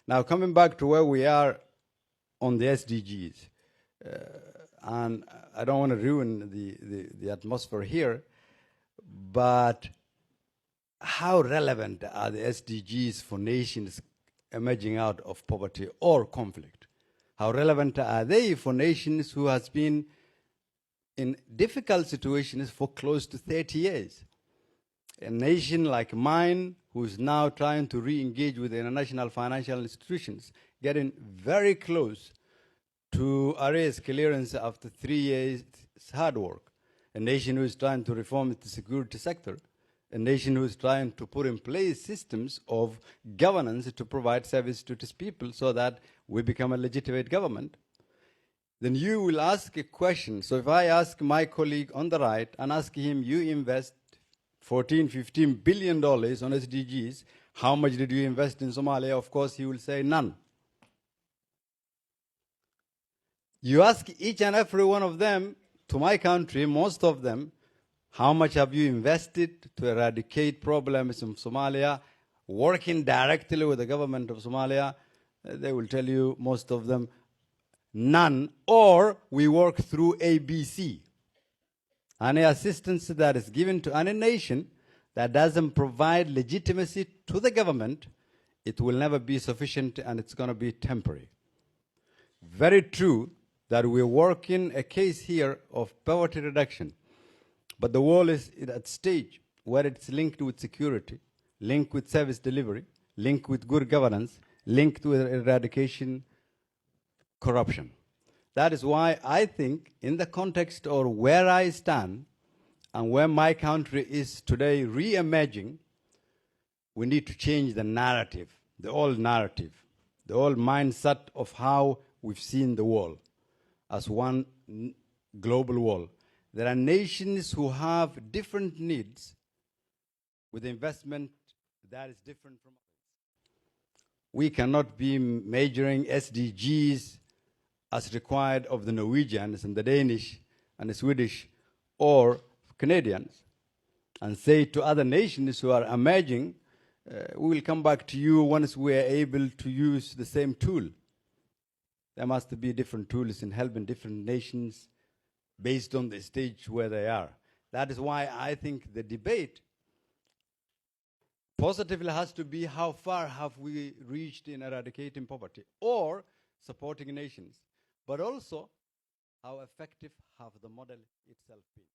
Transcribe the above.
Now, coming back to where we are on the SDGs, and I don't want to ruin the atmosphere here, but how relevant are the SDGs for nations emerging out of poverty or conflict? How relevant are they for nations who has been in difficult situations for close to 30 years? A nation like mine, who is now trying to re-engage with the international financial institutions, getting very close to arrest clearance after 3 years hard work. A nation who is trying to reform the security sector. A nation who is trying to put in place systems of governance to provide service to its people so that we become a legitimate government. Then you will ask a question. So if I ask my colleague on the right and ask him, you invest $14–15 billion on SDGs, how much did you invest in Somalia? Of course, he will say none. You ask each and every one of them, to my country, most of them, how much have you invested to eradicate problems in Somalia, working directly with the government of Somalia? They will tell you, most of them, none, or we work through ABC. Any assistance that is given to any nation that doesn't provide legitimacy to the government, it will never be sufficient and it's going to be temporary. Very true that we're working a case here of poverty reduction, but the world is at a stage where it's linked with security, linked with service delivery, linked with good governance, linked with eradication corruption. That is why I think in the context of where I stand and where my country is today re-emerging, we need to change the narrative, the old mindset of how we've seen the world as one global world. There are nations who have different needs with investment that is different from others. We cannot be measuring SDGs as required of the Norwegians and the Danish and the Swedish or Canadians and say to other nations who are emerging, we will come back to you once we are able to use the same tool. There must be different tools in helping different nations based on the stage where they are. That is why I think the debate positively has to be how far have we reached in eradicating poverty or supporting nations, but also how effective have the model itself been.